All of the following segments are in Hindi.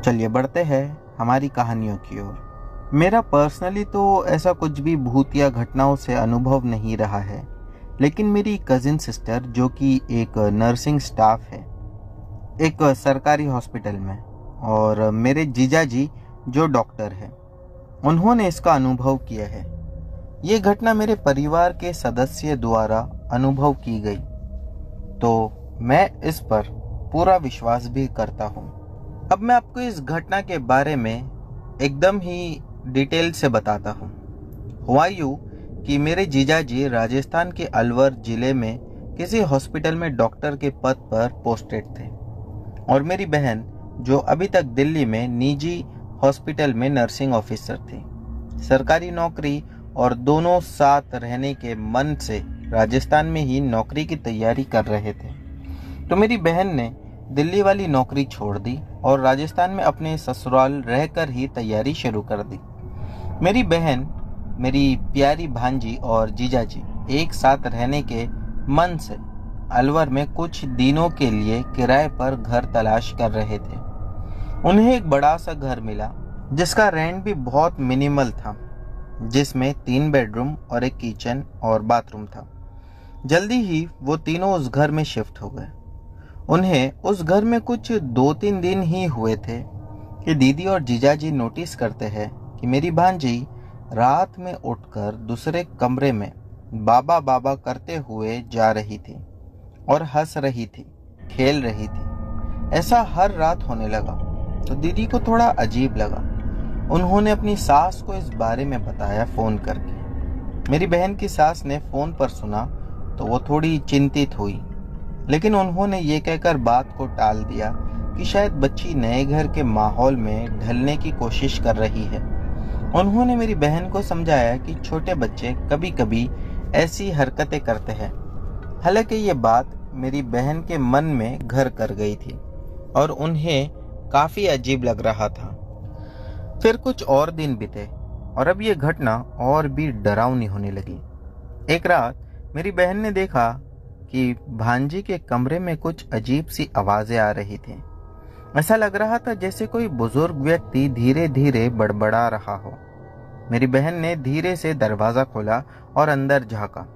चलिए बढ़ते हैं हमारी कहानियों की ओर। मेरा पर्सनली तो ऐसा कुछ भी भूत या घटनाओं से अनुभव नहीं रहा है, लेकिन मेरी कजिन सिस्टर जो कि एक नर्सिंग स्टाफ है एक सरकारी हॉस्पिटल में, और मेरे जीजा जी जो डॉक्टर है, उन्होंने इसका अनुभव किया है। ये घटना मेरे परिवार के सदस्य द्वारा अनुभव की गई, तो मैं इस पर पूरा विश्वास भी करता हूँ। अब मैं आपको इस घटना के बारे में एकदम ही डिटेल से बताता हूँ। हुआ यूँ कि मेरे जीजा जी राजस्थान के अलवर जिले में किसी हॉस्पिटल में डॉक्टर के पद पर पोस्टेड थे, और मेरी बहन जो अभी तक दिल्ली में निजी हॉस्पिटल में नर्सिंग ऑफिसर थी। सरकारी नौकरी और दोनों साथ रहने के मन से राजस्थान में ही नौकरी की तैयारी कर रहे थे। तो मेरी बहन ने दिल्ली वाली नौकरी छोड़ दी और राजस्थान में अपने ससुराल रहकर ही तैयारी शुरू कर दी। मेरी बहन, मेरी प्यारी भांजी और जीजाजी एक साथ रहने के मन से अलवर में कुछ दिनों के लिए किराए पर घर तलाश कर रहे थे। उन्हें एक बड़ा सा घर मिला जिसका रेंट भी बहुत मिनिमल था, जिसमें 3 बेडरूम और एक किचन और बाथरूम था। जल्दी ही वो तीनों उस घर में शिफ्ट हो गए। उन्हें उस घर में कुछ 2-3 दिन ही हुए थे कि दीदी और जीजाजी नोटिस करते हैं कि मेरी भांजी रात में उठकर दूसरे कमरे में बाबा बाबा करते हुए जा रही थी और हंस रही थी, खेल रही थी। ऐसा हर रात होने लगा तो दीदी को थोड़ा अजीब लगा। उन्होंने अपनी सास को इस बारे में बताया फ़ोन करके। मेरी बहन की सास ने फ़ोन पर सुना तो वो थोड़ी चिंतित हुई, लेकिन उन्होंने ये कहकर बात को टाल दिया कि शायद बच्ची नए घर के माहौल में ढलने की कोशिश कर रही है। उन्होंने मेरी बहन को समझाया कि छोटे बच्चे कभी कभी ऐसी हरकतें करते हैं। हालांकि ये बात मेरी बहन के मन में घर कर गई थी और उन्हें काफ़ी अजीब लग रहा था। फिर कुछ और दिन बीते और अब ये घटना और भी डरावनी होने लगी। एक रात मेरी बहन ने देखा कि भांजी के कमरे में कुछ अजीब सी आवाजें आ रही थी। ऐसा लग रहा था जैसे कोई बुजुर्ग व्यक्ति धीरे धीरे बड़बड़ा रहा हो। मेरी बहन ने धीरे से दरवाज़ा खोला और अंदर झांका।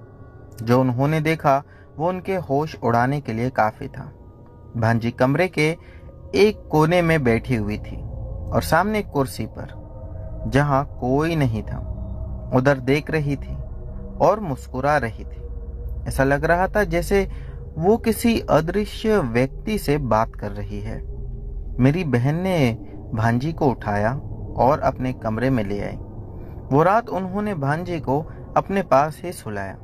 जो उन्होंने देखा वो उनके होश उड़ाने के लिए काफ़ी था। भांजी कमरे के एक कोने में बैठी हुई थी और सामने एक कुर्सी पर, जहां कोई नहीं था, उधर देख रही थी और मुस्कुरा रही थी। ऐसा लग रहा था जैसे वो किसी अदृश्य व्यक्ति से बात कर रही है। मेरी बहन ने भांजी को उठाया और अपने कमरे में ले आई। वो रात उन्होंने भांजी को अपने पास ही सुलाया।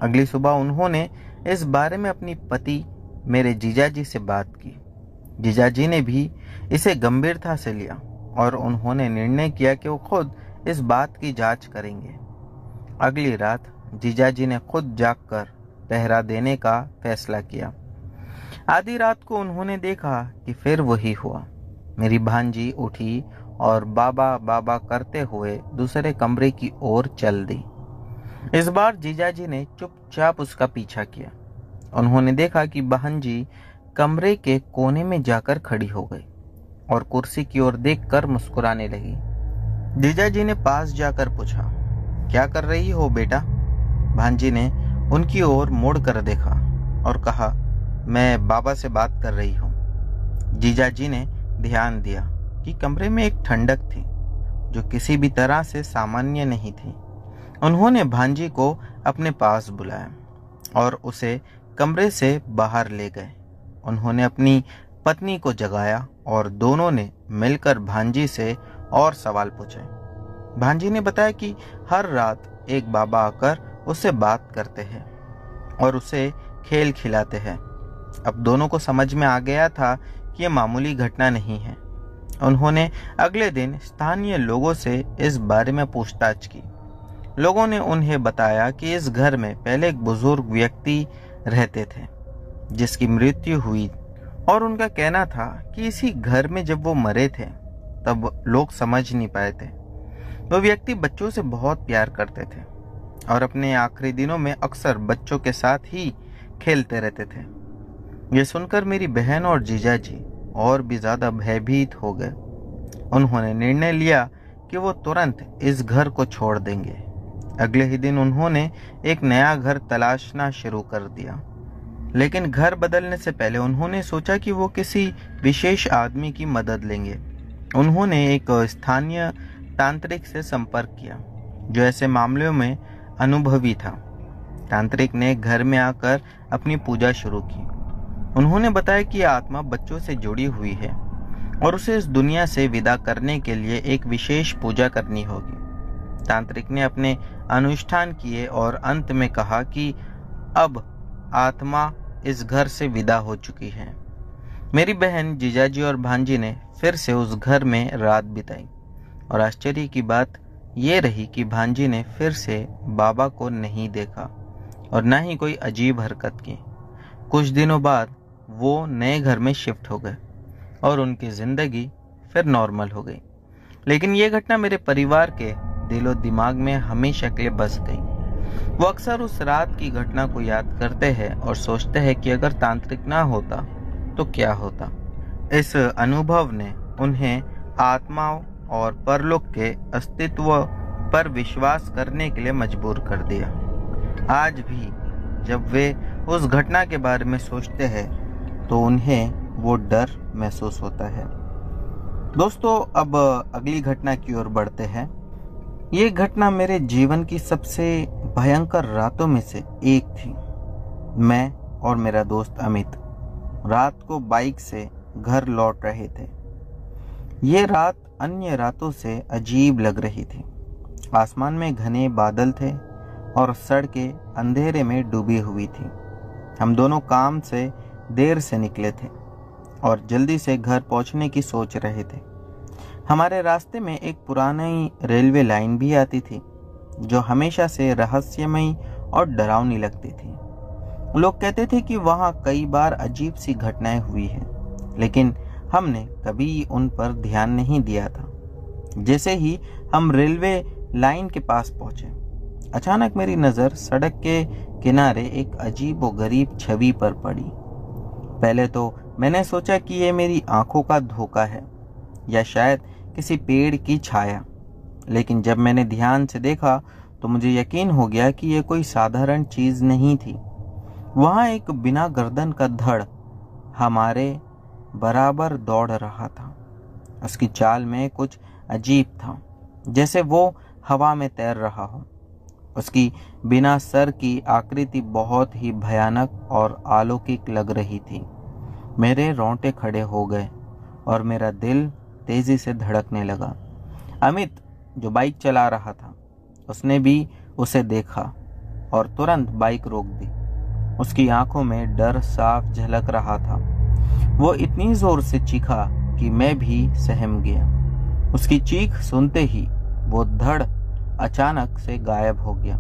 अगली सुबह उन्होंने इस बारे में अपनी पति मेरे जीजाजी से बात की। जीजाजी ने भी इसे गंभीरता से लिया और उन्होंने निर्णय किया कि वो खुद इस बात की जांच करेंगे। अगली रात जीजाजी ने खुद जागकर पहरा देने का फैसला किया। आधी रात को उन्होंने देखा कि फिर वही हुआ। मेरी भांजी उठी और बाबा बाबा करते हुए दूसरे कमरे की ओर चल दी। इस बार जीजाजी ने चुपचाप उसका पीछा किया। उन्होंने देखा कि भांजी कमरे के कोने में जाकर खड़ी हो गई और कुर्सी की ओर देखकर मुस्कुराने लगी। जीजाजी ने पास जाकर पूछा, क्या कर रही हो बेटा? भांजी ने उनकी ओर मुड़ कर देखा और कहा, मैं बाबा से बात कर रही हूँ। जीजाजी ने ध्यान दिया कि कमरे में एक ठंडक थी जो किसी भी तरह से सामान्य नहीं थी। उन्होंने भांजी को अपने पास बुलाया और उसे कमरे से बाहर ले गए। उन्होंने अपनी पत्नी को जगाया और दोनों ने मिलकर भांजी से और सवाल पूछे। भांजी ने बताया कि हर रात एक बाबा आकर उससे बात करते हैं और उसे खेल खिलाते हैं। अब दोनों को समझ में आ गया था कि यह मामूली घटना नहीं है। उन्होंने अगले दिन स्थानीय लोगों से इस बारे में पूछताछ की। लोगों ने उन्हें बताया कि इस घर में पहले एक बुजुर्ग व्यक्ति रहते थे जिसकी मृत्यु हुई, और उनका कहना था कि इसी घर में जब वो मरे थे तब लोग समझ नहीं पाए थे। वो व्यक्ति बच्चों से बहुत प्यार करते थे और अपने आखिरी दिनों में अक्सर बच्चों के साथ ही खेलते रहते थे। ये सुनकर मेरी बहन और जीजाजी और भी ज्यादा भयभीत हो गए। उन्होंने निर्णय लिया कि वो तुरंत इस घर को छोड़ देंगे। अगले ही दिन उन्होंने एक नया घर तलाशना शुरू कर दिया, लेकिन घर बदलने से पहले उन्होंने सोचा कि वो किसी विशेष आदमी की मदद लेंगे। उन्होंने एक स्थानीय तांत्रिक से संपर्क किया जो ऐसे मामलों में अनुभवी था। तांत्रिक ने घर में आकर अपनी पूजा शुरू की। उन्होंने बताया कि आत्मा बच्चों से जुड़ी हुई है और उसे इस दुनिया से विदा करने के लिए एक विशेष पूजा करनी होगी। तांत्रिक ने अपने अनुष्ठान किए और अंत में कहा कि अब आत्मा इस घर से विदा हो चुकी है। मेरी बहन, जीजाजी और भांजी ने फिर से उस घर में रात बिताई और आश्चर्य की बात ये रही कि भांजी ने फिर से बाबा को नहीं देखा और न ही कोई अजीब हरकत की। कुछ दिनों बाद वो नए घर में शिफ्ट हो गए और उनकी जिंदगी फिर नॉर्मल हो गई। लेकिन ये घटना मेरे परिवार के दिलो दिमाग में हमेशा के लिए बस गई। वो अक्सर उस रात की घटना को याद करते हैं और सोचते हैं कि अगर तांत्रिक ना होता तो क्या होता। इस अनुभव ने उन्हें आत्माओं और परलोक के अस्तित्व पर विश्वास करने के लिए मजबूर कर दिया। आज भी जब वे उस घटना के बारे में सोचते हैं तो उन्हें वो डर महसूस होता है। दोस्तों, अब अगली घटना की ओर बढ़ते हैं। ये घटना मेरे जीवन की सबसे भयंकर रातों में से एक थी। मैं और मेरा दोस्त अमित रात को बाइक से घर लौट रहे थे। ये रात अन्य रातों से अजीब लग रही थी। आसमान में घने बादल थे और सड़कें अंधेरे में डूबी हुई थी। हम दोनों काम से देर से निकले थे और जल्दी से घर पहुंचने की सोच रहे थे। हमारे रास्ते में एक पुरानी रेलवे लाइन भी आती थी जो हमेशा से रहस्यमयी और डरावनी लगती थी। लोग कहते थे कि वहां कई बार अजीब सी घटनाएं हुई हैं, लेकिन हमने कभी उन पर ध्यान नहीं दिया था। जैसे ही हम रेलवे लाइन के पास पहुंचे, अचानक मेरी नज़र सड़क के किनारे एक अजीब व गरीब छवि पर पड़ी। पहले तो मैंने सोचा कि ये मेरी आंखों का धोखा है या शायद किसी पेड़ की छाया, लेकिन जब मैंने ध्यान से देखा तो मुझे यकीन हो गया कि यह कोई साधारण चीज नहीं थी। वहां एक बिना गर्दन का धड़ हमारे बराबर दौड़ रहा था। उसकी चाल में कुछ अजीब था, जैसे वो हवा में तैर रहा हो। उसकी बिना सर की आकृति बहुत ही भयानक और अलौकिक लग रही थी। मेरे रोंगटे खड़े हो गए और मेरा दिल तेजी से धड़कने लगा। अमित, जो बाइक चला रहा था, उसने भी उसे देखा और तुरंत बाइक रोक दी। उसकी आंखों में डर साफ झलक रहा था। वो इतनी जोर से चीखा कि मैं भी सहम गया। उसकी चीख सुनते ही वो धड़ अचानक से गायब हो गया,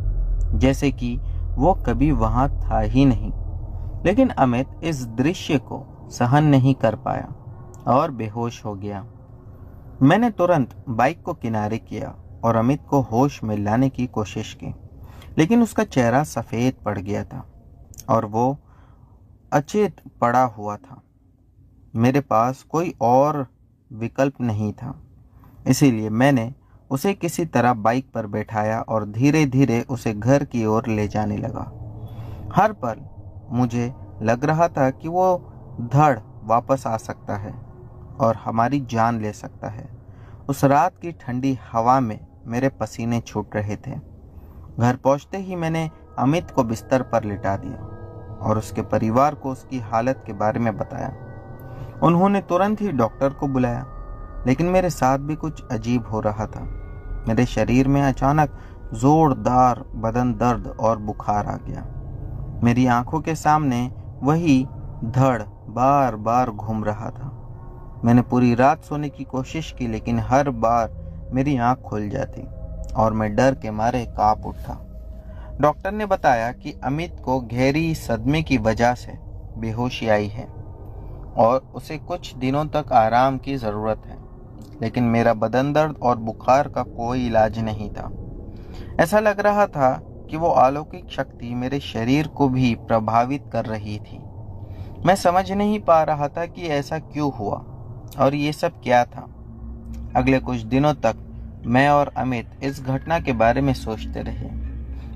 जैसे कि वो कभी वहां था ही नहीं। लेकिन अमित इस दृश्य को सहन नहीं कर पाया और बेहोश हो गया। मैंने तुरंत बाइक को किनारे किया और अमित को होश में लाने की कोशिश की, लेकिन उसका चेहरा सफ़ेद पड़ गया था और वो अचेत पड़ा हुआ था। मेरे पास कोई और विकल्प नहीं था, इसीलिए मैंने उसे किसी तरह बाइक पर बैठाया और धीरे धीरे उसे घर की ओर ले जाने लगा। हर पल मुझे लग रहा था कि वो धड़ वापस आ सकता है और हमारी जान ले सकता है। उस रात की ठंडी हवा में मेरे पसीने छूट रहे थे। घर पहुंचते ही मैंने अमित को बिस्तर पर लिटा दिया और उसके परिवार को उसकी हालत के बारे में बताया। उन्होंने तुरंत ही डॉक्टर को बुलाया, लेकिन मेरे साथ भी कुछ अजीब हो रहा था। मेरे शरीर में अचानक जोरदार बदन दर्द और बुखार आ गया। मेरी आंखों के सामने वही धड़ बार बार घूम रहा था। मैंने पूरी रात सोने की कोशिश की, लेकिन हर बार मेरी आंख खुल जाती और मैं डर के मारे कांप उठा। डॉक्टर ने बताया कि अमित को गहरी सदमे की वजह से बेहोशी आई है और उसे कुछ दिनों तक आराम की ज़रूरत है, लेकिन मेरा बदन दर्द और बुखार का कोई इलाज नहीं था। ऐसा लग रहा था कि वो अलौकिक शक्ति मेरे शरीर को भी प्रभावित कर रही थी। मैं समझ नहीं पा रहा था कि ऐसा क्यों हुआ और ये सब क्या था। अगले कुछ दिनों तक मैं और अमित इस घटना के बारे में सोचते रहे।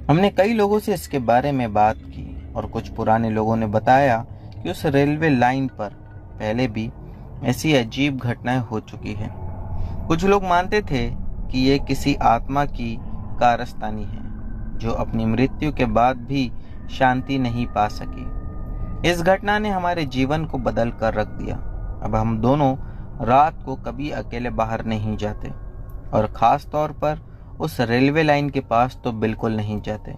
हमने कई लोगों से इसके बारे में बात की और कुछ पुराने लोगों ने बताया कि उस रेलवे लाइन पर पहले भी ऐसी अजीब घटनाएं हो चुकी हैं। कुछ लोग मानते थे कि ये किसी आत्मा की कारस्तानी है जो अपनी मृत्यु के बाद भी शांति नहीं पा सकी। इस घटना ने हमारे जीवन को बदल कर रख दिया। अब हम दोनों रात को कभी अकेले बाहर नहीं जाते और खास तौर पर उस रेलवे लाइन के पास तो बिल्कुल नहीं जाते।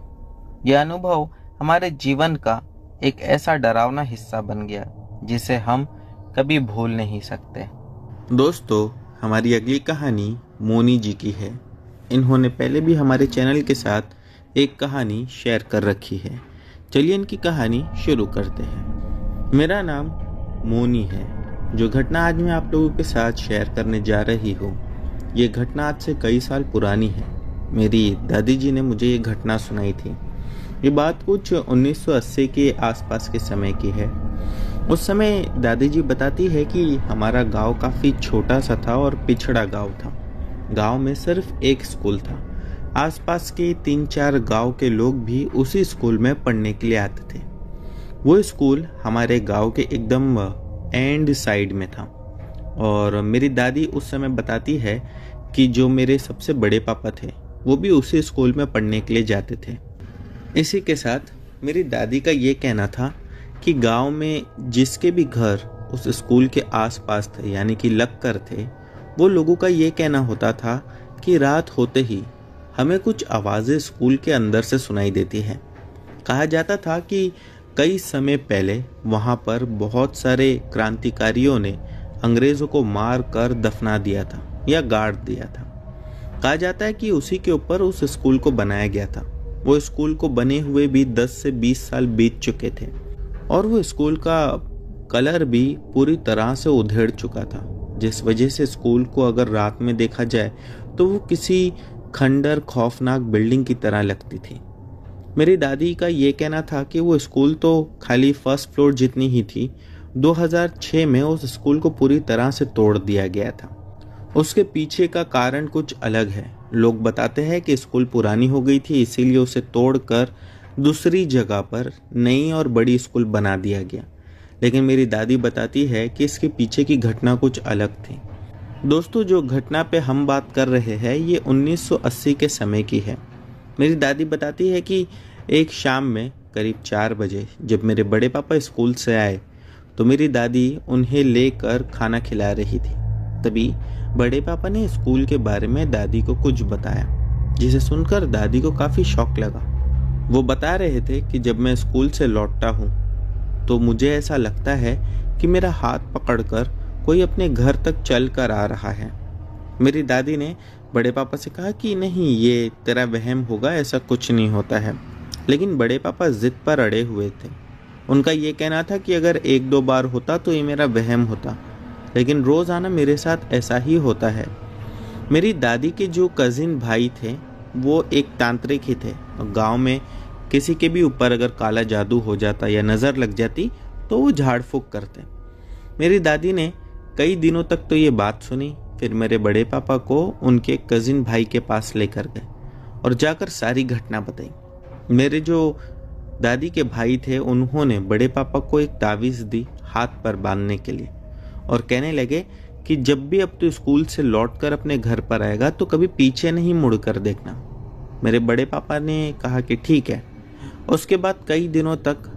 यह अनुभव हमारे जीवन का एक ऐसा डरावना हिस्सा बन गया जिसे हम कभी भूल नहीं सकते। दोस्तों, हमारी अगली कहानी मोनी जी की है। इन्होंने पहले भी हमारे चैनल के साथ एक कहानी शेयर कर रखी है। चलिए इनकी कहानी शुरू करते हैं। मेरा नाम मोनी है। जो घटना आज मैं आप लोगों के साथ शेयर करने जा रही हूँ, ये घटना आज से कई साल पुरानी है। मेरी दादी जी ने मुझे ये घटना सुनाई थी। ये बात कुछ 1980 के आसपास के समय की है। उस समय दादी जी बताती है कि हमारा गांव काफ़ी छोटा सा था और पिछड़ा गांव था। गांव में सिर्फ एक स्कूल था। आसपास के 3-4 गांव के लोग भी उसी स्कूल में पढ़ने के लिए आते थे। वो स्कूल हमारे गांव के एकदम एंड साइड में था। और मेरी दादी उस समय बताती है कि जो मेरे सबसे बड़े पापा थे वो भी उसी स्कूल में पढ़ने के लिए जाते थे। इसी के साथ मेरी दादी का ये कहना था कि गांव में जिसके भी घर उस स्कूल के आसपास थे, यानी कि लगकर थे, वो लोगों का ये कहना होता था कि रात होते ही हमें कुछ आवाज़ें स्कूल के अंदर से सुनाई देती हैं। कहा जाता था कि कई समय पहले वहाँ पर बहुत सारे क्रांतिकारियों ने अंग्रेज़ों को मार कर दफना दिया था या गाड़ दिया था। कहा जाता है कि उसी के ऊपर उस स्कूल को बनाया गया था। वो स्कूल को बने हुए भी 10 से 20 साल बीत चुके थे और वो स्कूल का कलर भी पूरी तरह से उधेड़ चुका था, जिस वजह से स्कूल को अगर रात में देखा जाए तो वो किसी खंडर खौफनाक बिल्डिंग की तरह लगती थी। मेरी दादी का ये कहना था कि वो स्कूल तो खाली फर्स्ट फ्लोर जितनी ही थी। 2006 में उस स्कूल को पूरी तरह से तोड़ दिया गया था। उसके पीछे का कारण कुछ अलग है। लोग बताते हैं कि स्कूल पुरानी हो गई थी, इसीलिए उसे तोड़कर दूसरी जगह पर नई और बड़ी स्कूल बना दिया गया। लेकिन मेरी दादी बताती है कि इसके पीछे की घटना कुछ अलग थी। दोस्तों, जो घटना पे हम बात कर रहे हैं ये 1980 के समय की है। मेरी दादी बताती है कि एक शाम में करीब 4 बजे जब मेरे बड़े पापा स्कूल से आए तो मेरी दादी उन्हें लेकर खाना खिला रही थी। तभी बड़े पापा ने स्कूल के बारे में दादी को कुछ बताया, जिसे सुनकर दादी को काफ़ी शौक लगा। वो बता रहे थे कि जब मैं स्कूल से लौटता हूँ तो मुझे ऐसा लगता है कि मेरा हाथ पकड़कर कोई अपने घर तक चल कर आ रहा है। मेरी दादी ने बड़े पापा से कहा कि नहीं, ये तेरा वहम होगा, ऐसा कुछ नहीं होता है। लेकिन बड़े पापा जिद पर अड़े हुए थे। उनका ये कहना था कि अगर 1-2 बार होता तो ये मेरा वहम होता, लेकिन रोज़ाना मेरे साथ ऐसा ही होता है। मेरी दादी के जो कज़िन भाई थे वो एक तांत्रिक ही थे और गांव में किसी के भी ऊपर अगर काला जादू हो जाता या नज़र लग जाती तो वो झाड़ फूँक करते। मेरी दादी ने कई दिनों तक तो ये बात सुनी। फिर मेरे बड़े पापा को उनके कज़िन भाई के पास लेकर गए और जाकर सारी घटना बताई। मेरे जो दादी के भाई थे उन्होंने बड़े पापा को एक तावीज़ दी हाथ पर बांधने के लिए और कहने लगे कि जब भी अब तू स्कूल से लौटकर अपने घर पर आएगा तो कभी पीछे नहीं मुड़कर देखना। मेरे बड़े पापा ने कहा कि ठीक है। उसके बाद कई दिनों तक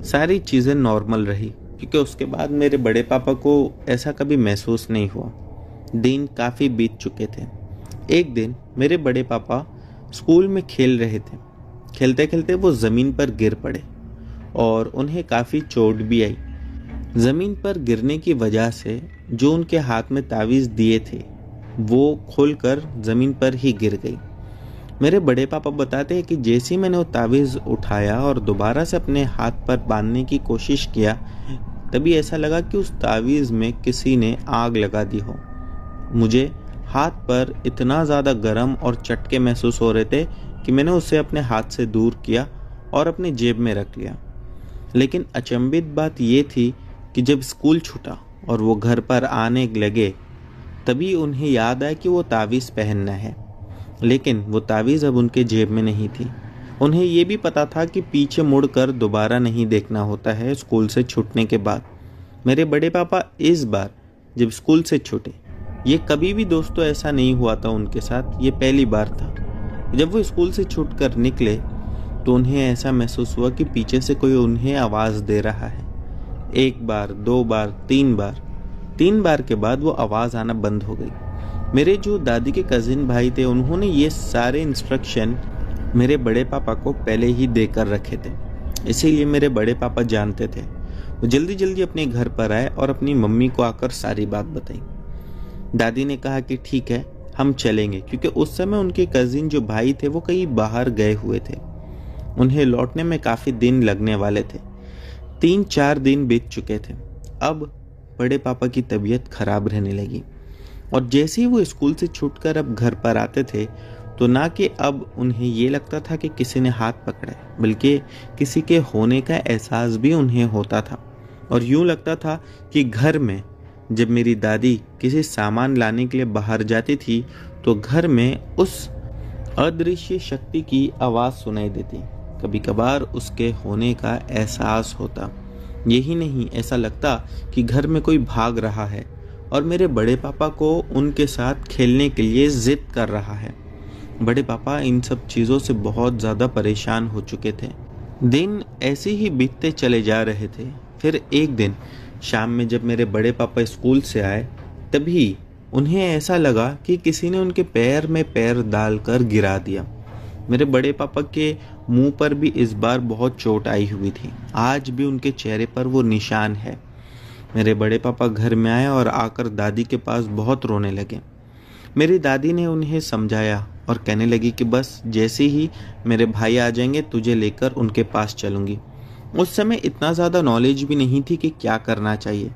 सारी चीज़ें नॉर्मल रही, क्योंकि उसके बाद मेरे बड़े पापा को ऐसा कभी महसूस नहीं हुआ। दिन काफ़ी बीत चुके थे। एक दिन मेरे बड़े पापा स्कूल में खेल रहे थे। खेलते खेलते वो ज़मीन पर गिर पड़े और उन्हें काफ़ी चोट भी आई। ज़मीन पर गिरने की वजह से जो उनके हाथ में तावीज़ दिए थे वो खोलकर ज़मीन पर ही गिर गई। मेरे बड़े पापा बताते हैं कि जैसे ही मैंने वो तावीज़ उठाया और दोबारा से अपने हाथ पर बांधने की कोशिश किया, तभी ऐसा लगा कि उस तावीज़ में किसी ने आग लगा दी हो। मुझे हाथ पर इतना ज़्यादा गर्म और चटके महसूस हो रहे थे कि मैंने उसे अपने हाथ से दूर किया और अपनी जेब में रख लिया। लेकिन अचंभित बात ये थी कि जब स्कूल छूटा और वो घर पर आने लगे तभी उन्हें याद आया कि वो तावीज़ पहनना है, लेकिन वो तावीज़ अब उनके जेब में नहीं थी। उन्हें ये भी पता था कि पीछे मुड़कर दोबारा नहीं देखना होता है स्कूल से छूटने के बाद। मेरे बड़े पापा इस बार जब स्कूल से छूटे, ये कभी भी दोस्तों ऐसा नहीं हुआ था उनके साथ, ये पहली बार था। जब वो स्कूल से छूटकर निकले तो उन्हें ऐसा महसूस हुआ कि पीछे से कोई उन्हें आवाज़ दे रहा है। एक बार, दो बार, तीन बार के बाद वो आवाज़ आना बंद हो गई। मेरे जो दादी के कजिन भाई थे उन्होंने ये सारे इंस्ट्रक्शन मेरे बड़े पापा को पहले ही देकर रखे थे, इसीलिए मेरे बड़े पापा जानते थे। वो जल्दी जल्दी अपने घर पर आए और अपनी मम्मी को आकर सारी बात बताई। दादी ने कहा कि ठीक है, हम चलेंगे, क्योंकि उस समय उनके कजिन जो भाई थे वो कहीं बाहर गए हुए थे। उन्हें लौटने में काफ़ी दिन लगने वाले थे। 3-4 दिन बीत चुके थे। अब बड़े पापा की तबीयत खराब रहने लगी और जैसे ही वो स्कूल से छूटकर अब घर पर आते थे तो ना कि अब उन्हें ये लगता था कि किसी ने हाथ पकड़ा है, बल्कि किसी के होने का एहसास भी उन्हें होता था। और यूँ लगता था कि घर में जब मेरी दादी किसी सामान लाने के लिए बाहर जाती थी तो घर में उस अदृश्य शक्ति की आवाज़ सुनाई देती। कभी कभार उसके होने का एहसास होता। यही नहीं, ऐसा लगता कि घर में कोई भाग रहा है और मेरे बड़े पापा को उनके साथ खेलने के लिए जिद कर रहा है। बड़े पापा इन सब चीज़ों से बहुत ज़्यादा परेशान हो चुके थे। दिन ऐसे ही बीतते चले जा रहे थे। फिर एक दिन शाम में जब मेरे बड़े पापा स्कूल से आए तभी उन्हें ऐसा लगा कि किसी ने उनके पैर में पैर डालकर गिरा दिया। मेरे बड़े पापा के मुंह पर भी इस बार बहुत चोट आई हुई थी। आज भी उनके चेहरे पर वो निशान है। मेरे बड़े पापा घर में आए और आकर दादी के पास बहुत रोने लगे। मेरी दादी ने उन्हें समझाया और कहने लगी कि बस जैसे ही मेरे भाई आ जाएंगे तुझे लेकर उनके पास चलूँगी। उस समय इतना ज़्यादा नॉलेज भी नहीं थी कि क्या करना चाहिए।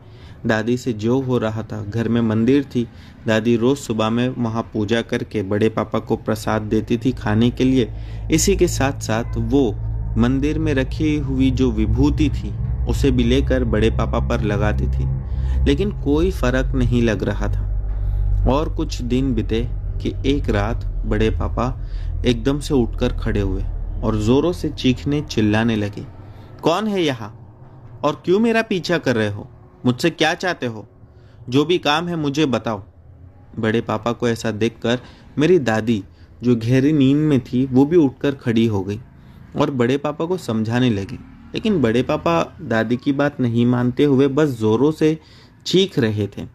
दादी से जो हो रहा था, घर में मंदिर थी, दादी रोज़ सुबह में वहाँ पूजा करके बड़े पापा को प्रसाद देती थी खाने के लिए। इसी के साथ साथ वो मंदिर में रखी हुई जो विभूति थी उसे भी लेकर बड़े पापा पर लगाती थी, लेकिन कोई फर्क नहीं लग रहा था। और कुछ दिन बीते कि एक रात बड़े पापा एकदम से उठकर खड़े हुए और जोरों से चीखने चिल्लाने लगे, कौन है यहाँ और क्यों मेरा पीछा कर रहे हो? मुझसे क्या चाहते हो? जो भी काम है मुझे बताओ। बड़े पापा को ऐसा देखकर मेरी दादी जो गहरी नींद में थी वो भी उठकर खड़ी हो गई और बड़े पापा को समझाने लगी, लेकिन बड़े पापा दादी की बात नहीं मानते हुए बस जोरों से चीख रहे थे।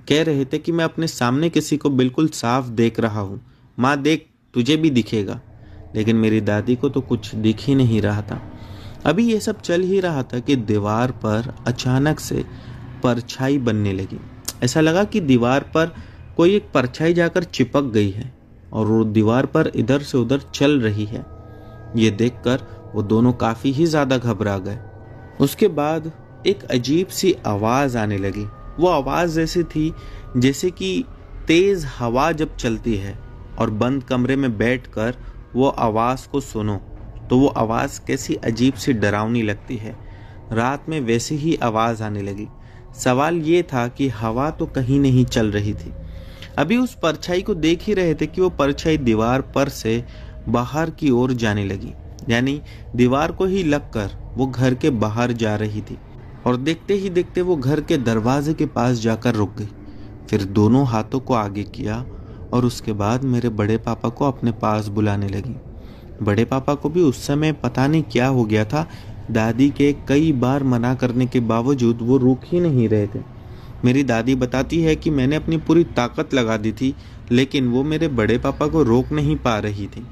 कह रहे थे कि मैं अपने सामने किसी को बिल्कुल साफ देख रहा हूँ, माँ देख तुझे भी दिखेगा। लेकिन मेरी दादी को तो कुछ दिख ही नहीं रहा था। अभी ये सब चल ही रहा था कि दीवार पर अचानक से परछाई बनने लगी। ऐसा लगा कि दीवार पर कोई एक परछाई जाकर चिपक गई है और वो दीवार पर इधर से उधर चल रही है। ये देखकर वो दोनों काफ़ी ही ज़्यादा घबरा गए। उसके बाद एक अजीब सी आवाज़ आने लगी। वो आवाज़ ऐसी थी जैसे कि तेज़ हवा जब चलती है और बंद कमरे में बैठकर वो आवाज़ को सुनो तो वो आवाज़ कैसी अजीब सी डरावनी लगती है। रात में वैसे ही आवाज़ आने लगी। सवाल ये था कि हवा तो कहीं नहीं चल रही थी। अभी उस परछाई को देख ही रहे थे कि वो परछाई दीवार पर से बाहर की ओर जाने लगी, यानी दीवार को ही लगकर वो घर के बाहर जा रही थी। और देखते ही देखते वो घर के दरवाजे के पास जाकर रुक गई। फिर दोनों हाथों को आगे किया और उसके बाद मेरे बड़े पापा को अपने पास बुलाने लगी। बड़े पापा को भी उस समय पता नहीं क्या हो गया था। दादी के कई बार मना करने के बावजूद वो रुक ही नहीं रहे थे। मेरी दादी बताती है कि मैंने अपनी पूरी ताकत लगा दी थी, लेकिन वो मेरे बड़े पापा को रोक नहीं पा रही थी।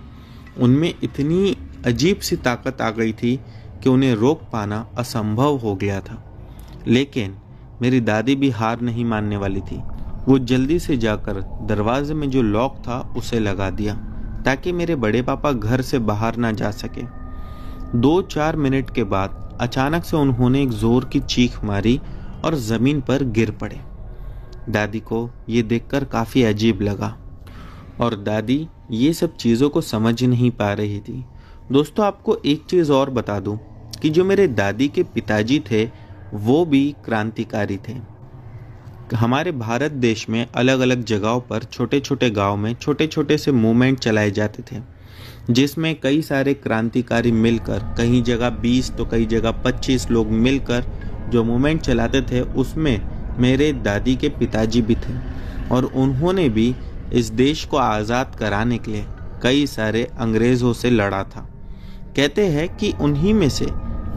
उनमें इतनी अजीब सी ताकत आ गई थी कि उन्हें रोक पाना असंभव हो गया था। लेकिन मेरी दादी भी हार नहीं मानने वाली थी। वो जल्दी से जाकर दरवाजे में जो लॉक था उसे लगा दिया ताकि मेरे बड़े पापा घर से बाहर ना जा सके। 2-4 मिनट के बाद अचानक से उन्होंने एक जोर की चीख मारी और ज़मीन पर गिर पड़े। दादी को ये देखकर काफ़ी अजीब लगा और दादी ये सब चीज़ों को समझ नहीं पा रही थी। दोस्तों, आपको एक चीज़ और बता दूं कि जो मेरे दादी के पिताजी थे वो भी क्रांतिकारी थे। हमारे भारत देश में अलग अलग जगहों पर छोटे छोटे गांव में छोटे छोटे से मूवमेंट चलाए जाते थे, जिसमें कई सारे क्रांतिकारी मिलकर, कहीं जगह 20 तो कई जगह 25 लोग मिलकर जो मूवमेंट चलाते थे, उसमें मेरे दादी के पिताजी भी थे। और उन्होंने भी इस देश को आज़ाद कराने के लिए कई सारे अंग्रेज़ों से लड़ा था। कहते हैं कि उन्हीं में से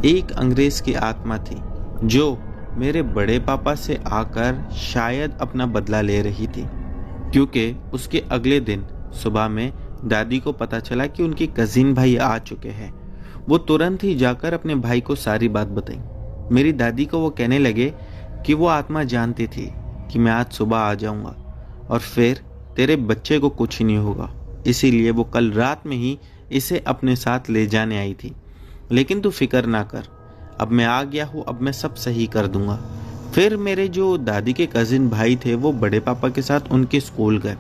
एक अंग्रेज़ की आत्मा थी जो मेरे बड़े पापा से आकर शायद अपना बदला ले रही थी, क्योंकि उसके अगले दिन सुबह में दादी को पता चला कि उनके कजिन भाई आ चुके हैं। वो तुरंत ही जाकर अपने भाई को सारी बात बताई। मेरी दादी को वो कहने लगे कि वो आत्मा जानती थी कि मैं आज सुबह आ जाऊंगा और फिर तेरे बच्चे को कुछ नहीं होगा, इसीलिए वो कल रात में ही इसे अपने साथ ले जाने आई थी। लेकिन तू फिक्र ना कर, अब मैं आ गया हूँ, अब मैं सब सही कर दूंगा। फिर मेरे जो दादी के कजिन भाई थे वो बड़े पापा के साथ उनके स्कूल गए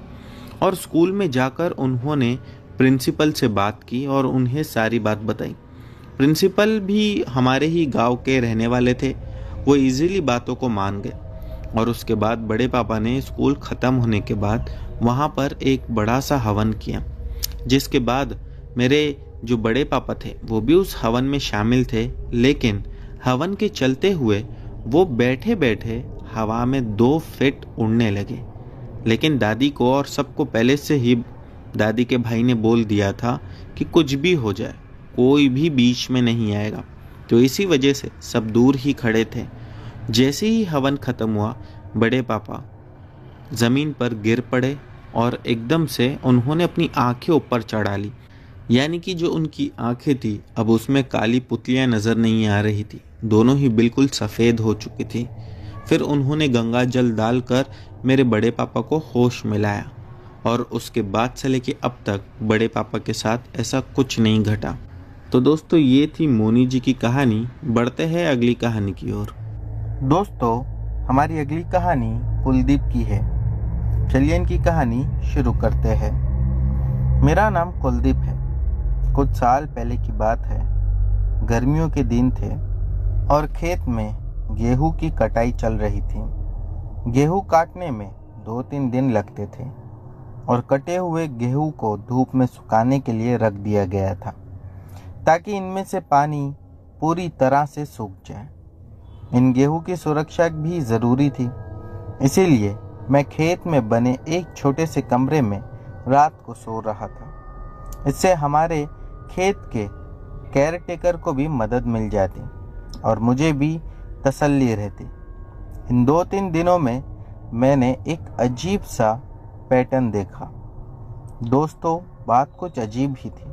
और स्कूल में जाकर उन्होंने प्रिंसिपल से बात की और उन्हें सारी बात बताई। प्रिंसिपल भी हमारे ही गांव के रहने वाले थे, वो इजीली बातों को मान गए। और उसके बाद बड़े पापा ने स्कूल ख़त्म होने के बाद वहाँ पर एक बड़ा सा हवन किया, जिसके बाद मेरे जो बड़े पापा थे वो भी उस हवन में शामिल थे। लेकिन हवन के चलते हुए वो बैठे बैठे हवा में 2 फीट उड़ने लगे। लेकिन दादी को और सबको पहले से ही दादी के भाई ने बोल दिया था कि कुछ भी हो जाए कोई भी बीच में नहीं आएगा, तो इसी वजह से सब दूर ही खड़े थे। जैसे ही हवन ख़त्म हुआ, बड़े पापा ज़मीन पर गिर पड़े और एकदम से उन्होंने अपनी आंखें ऊपर चढ़ा ली। यानी कि जो उनकी आंखें थी अब उसमें काली पुतलियां नज़र नहीं आ रही थी, दोनों ही बिल्कुल सफ़ेद हो चुकी थी। फिर उन्होंने गंगा जल डालकर मेरे बड़े पापा को होश में लाया और उसके बाद से लेके अब तक बड़े पापा के साथ ऐसा कुछ नहीं घटा। तो दोस्तों, ये थी मोनी जी की कहानी। बढ़ते हैं अगली कहानी की ओर। दोस्तों, हमारी अगली कहानी कुलदीप की है। चलिए इनकी कहानी शुरू करते हैं। मेरा नाम कुलदीप है। कुछ साल पहले की बात है। गर्मियों के दिन थे और खेत में गेहूं की कटाई चल रही थी। गेहूं काटने में 2-3 दिन लगते थे और कटे हुए गेहूं को धूप में सुखाने के लिए रख दिया गया था, ताकि इनमें से पानी पूरी तरह से सूख जाए। इन गेहूं की सुरक्षा भी ज़रूरी थी, इसीलिए मैं खेत में बने एक छोटे से कमरे में रात को सो रहा था। इससे हमारे खेत के केयरटेकर को भी मदद मिल जाती और मुझे भी तसल्ली रहती। इन 2-3 दिनों में मैंने एक अजीब सा पैटर्न देखा। दोस्तों, बात कुछ अजीब ही थी।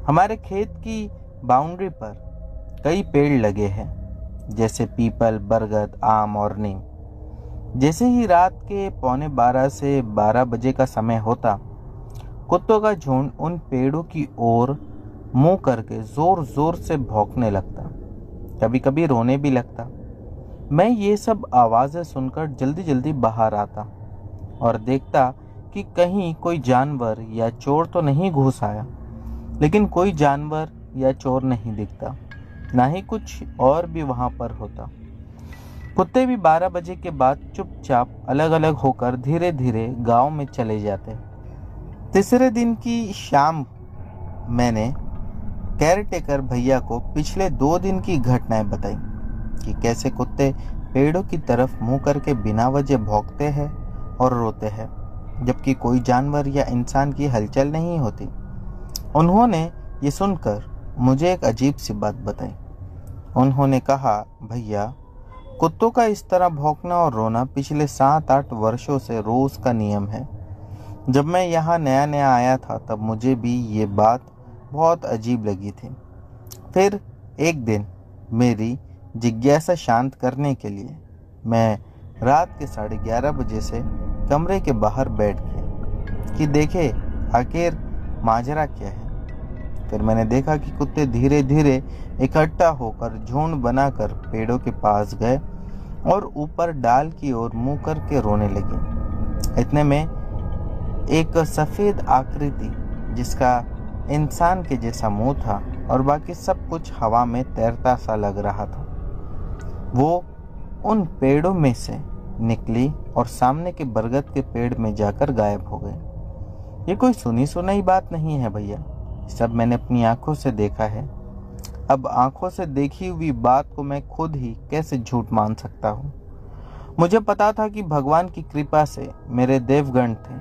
हमारे खेत की बाउंड्री पर कई पेड़ लगे हैं, जैसे पीपल, बरगद, आम और नीम। जैसे ही रात के 11:45 से 12 बजे का समय होता, कुत्तों का झुंड उन पेड़ों की ओर मुंह करके जोर जोर से भौंकने लगता, कभी कभी रोने भी लगता। मैं ये सब आवाज़ें सुनकर जल्दी जल्दी बाहर आता और देखता कि कहीं कोई जानवर या चोर तो नहीं घुस आया। लेकिन कोई जानवर या चोर नहीं दिखता, ना ही कुछ और भी वहाँ पर होता। कुत्ते भी 12 बजे के बाद चुपचाप अलग अलग होकर धीरे धीरे गांव में चले जाते। तीसरे दिन की शाम मैंने केयरटेकर भैया को पिछले 2 दिन की घटनाएं बताई कि कैसे कुत्ते पेड़ों की तरफ मुंह करके बिना वजह भौंकते हैं और रोते हैं, जबकि कोई जानवर या इंसान की हलचल नहीं होती। उन्होंने ये सुनकर मुझे एक अजीब सी बात बताई। उन्होंने कहा, भैया, कुत्तों का इस तरह भौंकना और रोना पिछले 7-8 वर्षों से रोज का नियम है। जब मैं यहाँ नया नया आया था तब मुझे भी ये बात बहुत अजीब लगी थी। फिर एक दिन मेरी जिज्ञासा शांत करने के लिए मैं रात के 11:30 बजे से कमरे के बाहर बैठ गया कि देखे आखिर माजरा क्या है। फिर मैंने देखा कि कुत्ते धीरे धीरे इकट्ठा होकर झुंड बनाकर पेड़ों के पास गए और ऊपर डाल की ओर मुंह करके रोने लगे। इतने में एक सफ़ेद आकृति, जिसका इंसान के जैसा मुंह था और बाकी सब कुछ हवा में तैरता सा लग रहा था, वो उन पेड़ों में से निकली और सामने के बरगद के पेड़ में जाकर गायब हो गई। ये कोई सुनी सुनाई बात नहीं है भैया, सब मैंने अपनी आंखों से देखा है। अब आंखों से देखी हुई बात को मैं खुद ही कैसे झूठ मान सकता हूँ। मुझे पता था कि भगवान की कृपा से मेरे देवगण थे,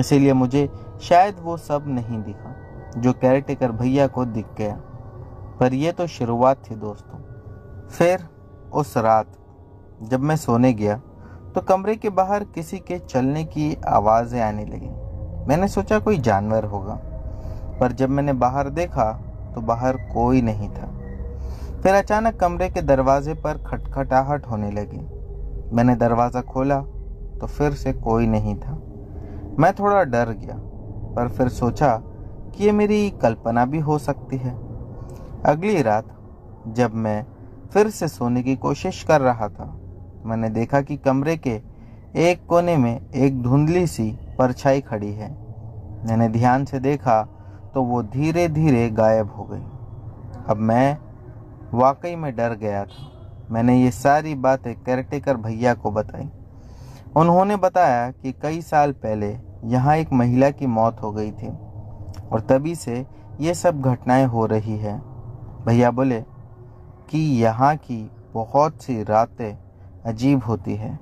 इसीलिए मुझे शायद वो सब नहीं दिखा जो केयरटेकर भैया को दिख गया। पर यह तो शुरुआत थी दोस्तों। फिर उस रात जब मैं सोने गया तो कमरे के बाहर किसी के चलने की आवाज़ें आने लगी। मैंने सोचा कोई जानवर होगा, पर जब मैंने बाहर देखा तो बाहर कोई नहीं था। फिर अचानक कमरे के दरवाजे पर खटखटाहट होने लगी। मैंने दरवाज़ा खोला तो फिर से कोई नहीं था। मैं थोड़ा डर गया, पर फिर सोचा कि ये मेरी कल्पना भी हो सकती है। अगली रात जब मैं फिर से सोने की कोशिश कर रहा था, मैंने देखा कि कमरे के एक कोने में एक धुंधली सी परछाई खड़ी है। मैंने ध्यान से देखा तो वो धीरे धीरे गायब हो गई। अब मैं वाकई में डर गया था। मैंने ये सारी बातें केयरटेकर भैया को बताई। उन्होंने बताया कि कई साल पहले यहाँ एक महिला की मौत हो गई थी और तभी से ये सब घटनाएं हो रही है। भैया बोले कि यहाँ की बहुत सी रातें अजीब होती है।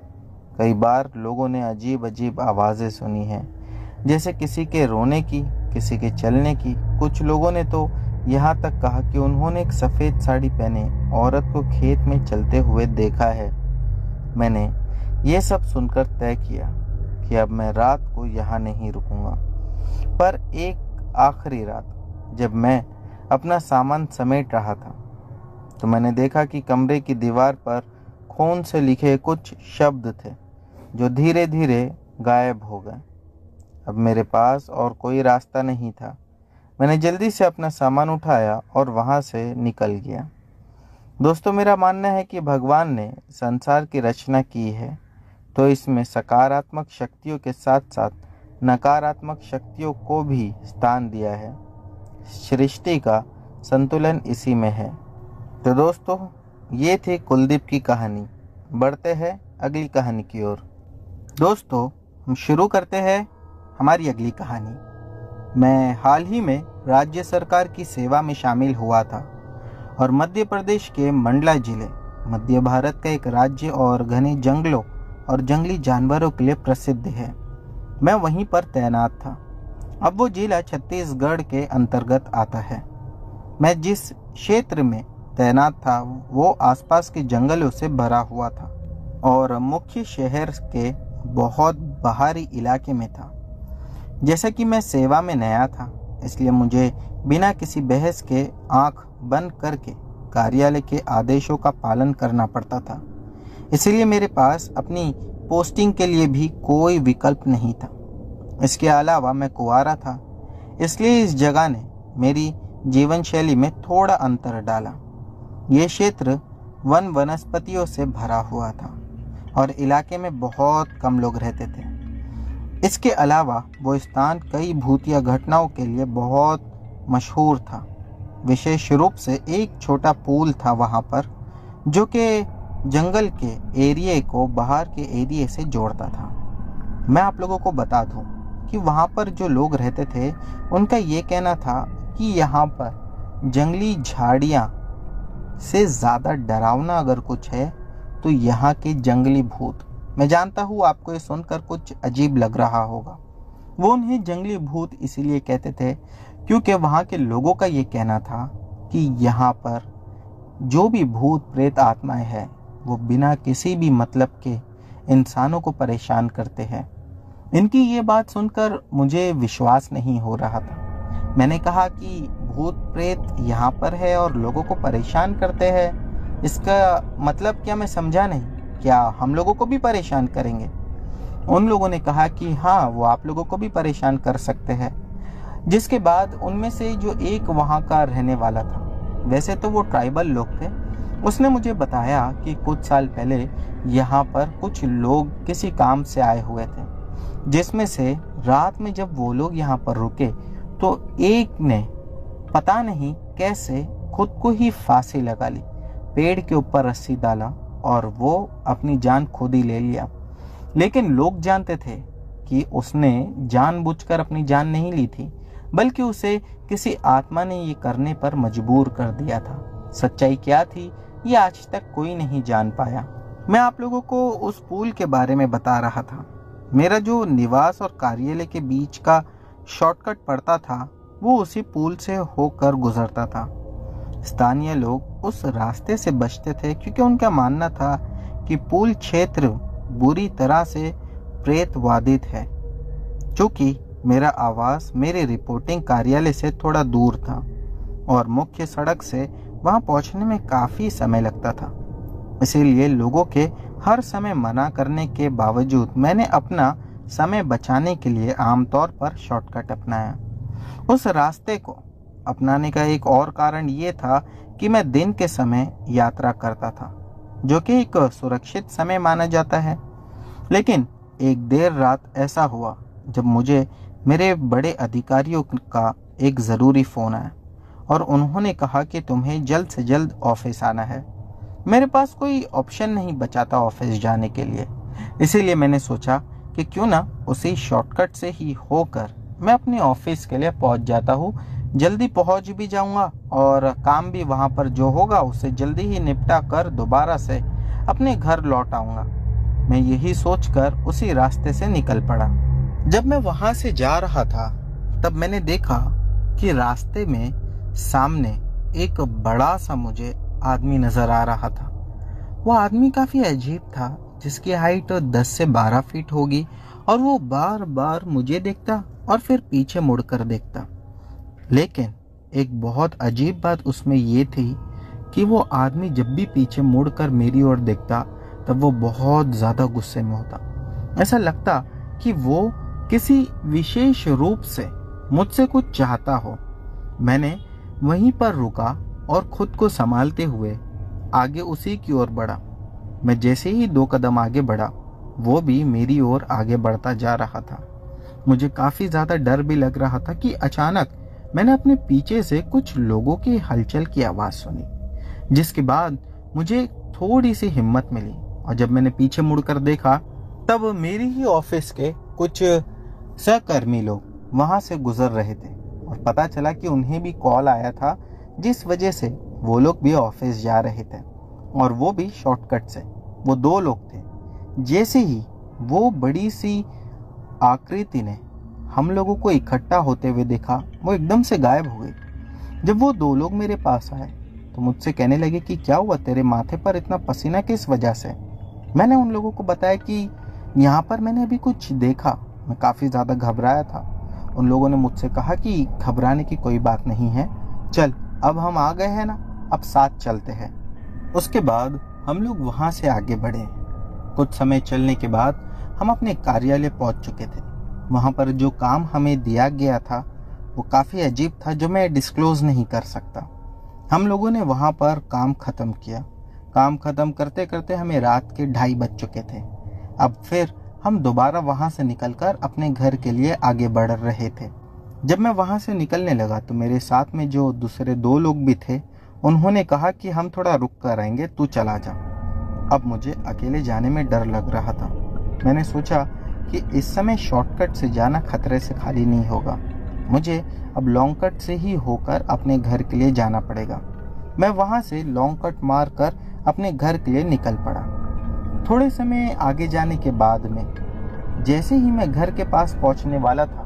कई बार लोगों ने अजीब अजीब आवाज़ें सुनी हैं, जैसे किसी के रोने की, किसी के चलने की। कुछ लोगों ने तो यहाँ तक कहा कि उन्होंने एक सफ़ेद साड़ी पहने औरत को खेत में चलते हुए देखा है। मैंने ये सब सुनकर तय किया कि अब मैं रात को यहाँ नहीं रुकूंगा। पर एक आखिरी रात जब मैं अपना सामान समेट रहा था तो मैंने देखा कि कमरे की दीवार पर खून से लिखे कुछ शब्द थे जो धीरे धीरे गायब हो गए। अब मेरे पास और कोई रास्ता नहीं था। मैंने जल्दी से अपना सामान उठाया और वहाँ से निकल गया। दोस्तों, मेरा मानना है कि भगवान ने संसार की रचना की है तो इसमें सकारात्मक शक्तियों के साथ साथ नकारात्मक शक्तियों को भी स्थान दिया है। सृष्टि का संतुलन इसी में है। तो दोस्तों, ये थी कुलदीप की कहानी। बढ़ते हैं अगली कहानी की ओर। दोस्तों, हम शुरू करते हैं हमारी अगली कहानी। मैं हाल ही में राज्य सरकार की सेवा में शामिल हुआ था और मध्य प्रदेश के मंडला जिले मध्य भारत का एक राज्य और घने जंगलों और जंगली जानवरों के लिए प्रसिद्ध है। मैं वहीं पर तैनात था। अब वो जिला छत्तीसगढ़ के अंतर्गत आता है। मैं जिस क्षेत्र में तैनात था वो आसपास के जंगलों से भरा हुआ था और मुख्य शहर के बहुत बाहरी इलाके में था। जैसा कि मैं सेवा में नया था, इसलिए मुझे बिना किसी बहस के आंख बंद करके कार्यालय के आदेशों का पालन करना पड़ता था। इसीलिए मेरे पास अपनी पोस्टिंग के लिए भी कोई विकल्प नहीं था। इसके अलावा मैं कुंवारा था, इसलिए इस जगह ने मेरी जीवन शैली में थोड़ा अंतर डाला। ये क्षेत्र वन वनस्पतियों से भरा हुआ था और इलाके में बहुत कम लोग रहते थे। इसके अलावा वो स्थान कई भूतिया घटनाओं के लिए बहुत मशहूर था। विशेष रूप से एक छोटा पुल था वहाँ पर जो कि जंगल के एरिया को बाहर के एरिया से जोड़ता था। मैं आप लोगों को बता दूं कि वहाँ पर जो लोग रहते थे उनका ये कहना था कि यहाँ पर जंगली झाड़ियाँ से ज़्यादा डरावना अगर कुछ है तो यहाँ के जंगली भूत। मैं जानता हूँ आपको ये सुनकर कुछ अजीब लग रहा होगा। वो उन्हें जंगली भूत इसीलिए कहते थे क्योंकि वहाँ के लोगों का ये कहना था कि यहाँ पर जो भी भूत प्रेत आत्माएं हैं वो बिना किसी भी मतलब के इंसानों को परेशान करते हैं। इनकी ये बात सुनकर मुझे विश्वास नहीं हो रहा था। मैंने कहा कि भूत प्रेत यहाँ पर है और लोगों को परेशान करते हैं, इसका मतलब क्या? मैं समझा नहीं। क्या हम लोगों को भी परेशान करेंगे? उन लोगों ने कहा कि हाँ, वो आप लोगों को भी परेशान कर सकते हैं। जिसके बाद उनमें से जो एक वहाँ का रहने वाला था, वैसे तो वो ट्राइबल लोग थे, उसने मुझे बताया कि कुछ साल पहले यहाँ पर कुछ लोग किसी काम से आए हुए थे, जिसमें से रात में जब वो लोग यहाँ पर रुके तो एक ने पता नहीं कैसे खुद को ही फांसी लगा ली, पेड़ के ऊपर रस्सी डाला और वो अपनी जान खुद ही ले लिया। लेकिन लोग जानते थे कि उसने जानबूझकर अपनी जान नहीं ली थी, बल्कि उसे किसी आत्मा ने ये करने पर मजबूर कर दिया था। सच्चाई क्या थी ये आज तक कोई नहीं जान पाया। मैं आप लोगों को उस पुल के बारे में बता रहा था। मेरा जो निवास और कार्यालय के बीच का शॉर्टकट पड़ता था वो उसी पुल से होकर गुजरता था। स्थानीय लोग उस रास्ते से बचते थे क्योंकि उनका मानना था कि पुल क्षेत्र बुरी तरह से प्रेतवादित है। चूंकि मेरा आवास मेरे रिपोर्टिंग कार्यालय से थोड़ा दूर था और मुख्य सड़क से वहां पहुंचने में काफी समय लगता था, इसीलिए लोगों के हर समय मना करने के बावजूद मैंने अपना समय बचाने के लिए आमतौर पर शॉर्टकट अपनाया। उस रास्ते को अपनाने का एक और कारण ये था कि मैं दिन के समय यात्रा करता था, जो कि एक सुरक्षित समय माना जाता है। लेकिन एक देर रात ऐसा हुआ जब मुझे मेरे बड़े अधिकारियों का एक ज़रूरी फ़ोन आया और उन्होंने कहा कि तुम्हें जल्द से जल्द ऑफिस आना है। मेरे पास कोई ऑप्शन नहीं बचा था ऑफिस जाने के लिए, इसीलिए मैंने सोचा कि क्यों ना उसी शॉर्टकट से ही होकर मैं अपने ऑफिस के लिए पहुंच जाता हूँ। जल्दी पहुंच भी जाऊंगा और काम भी वहां पर जो होगा उसे जल्दी ही निपटा कर दोबारा से अपने घर लौट आऊंगा। मैं यही सोचकर उसी रास्ते से निकल पड़ा। जब मैं वहां से जा रहा था तब मैंने देखा कि रास्ते में सामने एक बड़ा सा मुझे आदमी नजर आ रहा था। वह आदमी काफी अजीब था, जिसकी हाइट 10 से 12 फीट होगी और वो बार बार मुझे देखता और फिर पीछे मुड़कर देखता। लेकिन एक बहुत अजीब बात उसमें ये थी कि वो आदमी जब भी पीछे मुड़कर मेरी ओर देखता तब वो बहुत ज्यादा गुस्से में होता। ऐसा लगता कि वो किसी विशेष रूप से मुझसे कुछ चाहता हो। मैंने वहीं पर रुका और खुद को संभालते हुए आगे उसी की ओर बढ़ा। मैं जैसे ही 2 कदम आगे बढ़ा वो भी मेरी ओर आगे बढ़ता जा रहा था। मुझे काफी ज्यादा डर भी लग रहा था कि अचानक मैंने अपने पीछे से कुछ लोगों की हलचल की आवाज सुनी, जिसके बाद मुझे थोड़ी सी हिम्मत मिली और जब मैंने पीछे मुड़कर देखा तब मेरी ही ऑफिस के कुछ सहकर्मी लोग वहां से गुजर रहे थे और पता चला कि उन्हें भी कॉल आया था, जिस वजह से वो लोग भी ऑफिस जा रहे थे और वो भी शॉर्टकट से। वो 2 लोग थे। जैसे ही वो बड़ी सी आकृति ने हम लोगों को इकट्ठा होते हुए देखा वो एकदम से गायब हो गई। जब वो 2 लोग मेरे पास आए तो मुझसे कहने लगे कि क्या हुआ, तेरे माथे पर इतना पसीना किस वजह से। मैंने उन लोगों को बताया कि यहाँ पर मैंने अभी कुछ देखा। मैं काफ़ी ज़्यादा घबराया था। उन लोगों ने मुझसे कहा कि घबराने की कोई बात नहीं है, चल अब हम आ गए हैं ना, अब साथ चलते हैं। उसके बाद हम लोग वहाँ से आगे बढ़े। कुछ समय चलने के बाद हम अपने कार्यालय पहुँच चुके थे। वहाँ पर जो काम हमें दिया गया था वो काफ़ी अजीब था, जो मैं डिस्क्लोज नहीं कर सकता। हम लोगों ने वहाँ पर काम ख़त्म किया। काम ख़त्म करते करते हमें रात के 2:30 बज चुके थे। अब फिर हम दोबारा वहाँ से निकलकर अपने घर के लिए आगे बढ़ रहे थे। जब मैं वहाँ से निकलने लगा तो मेरे साथ में जो दूसरे 2 लोग भी थे उन्होंने कहा कि हम थोड़ा रुक कर आएंगे, तू चला जा। अब मुझे अकेले जाने में डर लग रहा था। मैंने सोचा कि इस समय शॉर्टकट से जाना खतरे से खाली नहीं होगा, मुझे अब लॉन्ग कट से ही होकर अपने घर के लिए जाना पड़ेगा। मैं वहाँ से लॉन्ग कट मार कर अपने घर के लिए निकल पड़ा। थोड़े समय आगे जाने के बाद में जैसे ही मैं घर के पास पहुँचने वाला था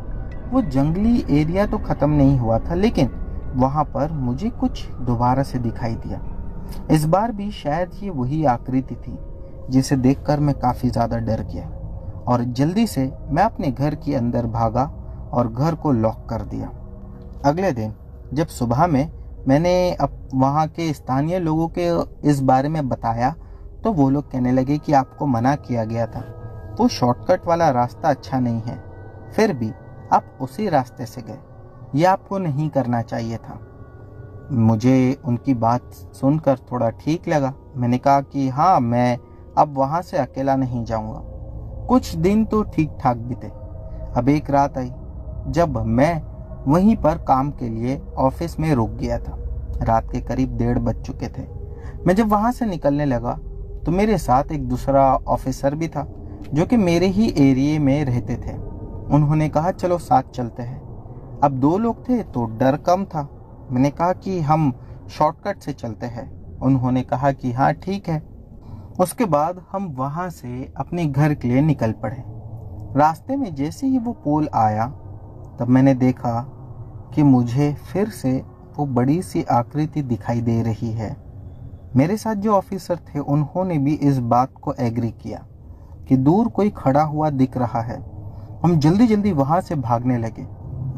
वो जंगली एरिया तो ख़त्म नहीं हुआ था, लेकिन वहाँ पर मुझे कुछ दोबारा से दिखाई दिया। इस बार भी शायद ये वही आकृति थी जिसे देखकर मैं काफ़ी ज़्यादा डर गया और जल्दी से मैं अपने घर के अंदर भागा और घर को लॉक कर दिया। अगले दिन जब सुबह में मैंने अब वहाँ के स्थानीय लोगों के इस बारे में बताया तो वो लोग कहने लगे कि आपको मना किया गया था, वो शॉर्टकट वाला रास्ता अच्छा नहीं है, फिर भी आप उसी रास्ते से गए, ये आपको नहीं करना चाहिए था। मुझे उनकी बात सुनकर थोड़ा ठीक लगा। मैंने कहा कि हाँ, मैं अब वहाँ से अकेला नहीं जाऊँगा। कुछ दिन तो ठीक ठाक बीते। अब एक रात आई जब मैं वहीं पर काम के लिए ऑफिस में रुक गया था। रात के करीब 1:30 बज चुके थे। मैं जब वहाँ से निकलने लगा तो मेरे साथ एक दूसरा ऑफिसर भी था जो कि मेरे ही एरिया में रहते थे। उन्होंने कहा चलो साथ चलते हैं। अब 2 लोग थे तो डर कम था। मैंने कहा कि हम शॉर्टकट से चलते हैं। उन्होंने कहा कि हाँ ठीक है। उसके बाद हम वहाँ से अपने घर के लिए निकल पड़े। रास्ते में जैसे ही वो पुल आया तब मैंने देखा कि मुझे फिर से वो बड़ी सी आकृति दिखाई दे रही है। मेरे साथ जो ऑफिसर थे उन्होंने भी इस बात को एग्री किया कि दूर कोई खड़ा हुआ दिख रहा है। हम जल्दी जल्दी वहाँ से भागने लगे।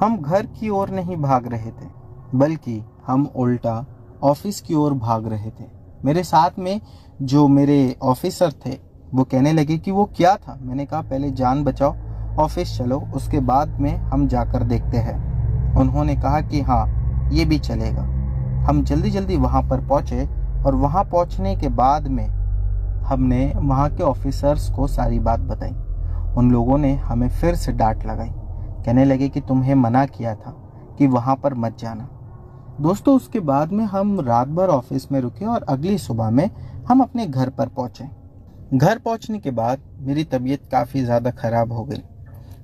हम घर की ओर नहीं भाग रहे थे बल्कि हम उल्टा ऑफिस की ओर भाग रहे थे। मेरे साथ में जो मेरे ऑफिसर थे वो कहने लगे कि वो क्या था। मैंने कहा पहले जान बचाओ, ऑफिस चलो, उसके बाद में हम जाकर देखते हैं। उन्होंने कहा कि हाँ ये भी चलेगा। हम जल्दी जल्दी वहाँ पर पहुँचे और वहाँ पहुँचने के बाद में हमने वहाँ के ऑफिसर्स को सारी बात बताई। उन लोगों ने हमें फिर से डांट लगाई, कहने लगे कि तुम्हें मना किया था कि वहाँ पर मत जाना। दोस्तों उसके बाद में हम रात भर ऑफिस में रुके और अगली सुबह में हम अपने घर पर पहुँचे। घर पहुँचने के बाद मेरी तबीयत काफ़ी ज़्यादा ख़राब हो गई।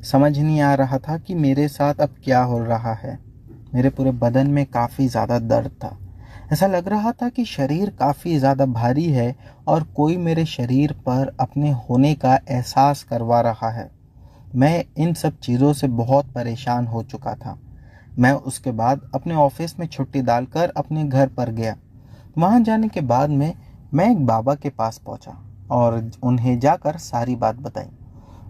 समझ नहीं आ रहा था कि मेरे साथ अब क्या हो रहा है। मेरे पूरे बदन में काफ़ी ज़्यादा दर्द था। ऐसा लग रहा था कि शरीर काफ़ी ज़्यादा भारी है और कोई मेरे शरीर पर अपने होने का एहसास करवा रहा है। मैं इन सब चीज़ों से बहुत परेशान हो चुका था। मैं उसके बाद अपने ऑफिस में छुट्टी डालकर अपने घर पर गया। वहाँ जाने के बाद में मैं एक बाबा के पास पहुँचा और उन्हें जाकर सारी बात बताई।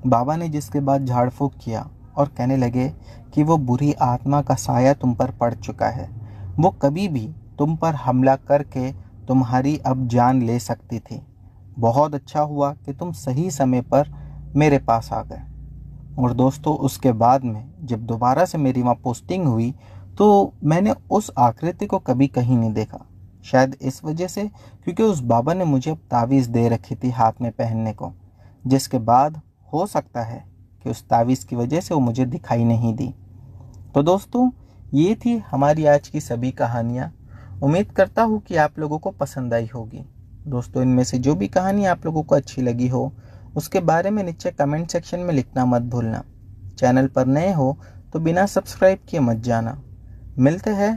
बाबा ने जिसके बाद झाड़ फूँक किया और कहने लगे कि वो बुरी आत्मा का साया तुम पर पड़ चुका है। वो कभी भी तुम पर हमला करके तुम्हारी अब जान ले सकती थी। बहुत अच्छा हुआ कि तुम सही समय पर मेरे पास आ गए। और दोस्तों उसके बाद में जब दोबारा से मेरी वहाँ पोस्टिंग हुई तो मैंने उस आकृति को कभी कहीं नहीं देखा। शायद इस वजह से क्योंकि उस बाबा ने मुझे तावीज़ दे रखी थी हाथ में पहनने को, जिसके बाद हो सकता है कि उस तावीज़ की वजह से वो मुझे दिखाई नहीं दी। तो दोस्तों ये थी हमारी आज की सभी कहानियाँ। उम्मीद करता हूँ कि आप लोगों को पसंद आई होगी। दोस्तों इनमें से जो भी कहानी आप लोगों को अच्छी लगी हो उसके बारे में नीचे कमेंट सेक्शन में लिखना मत भूलना। चैनल पर नए हो तो बिना सब्सक्राइब किए मत जाना। मिलते हैं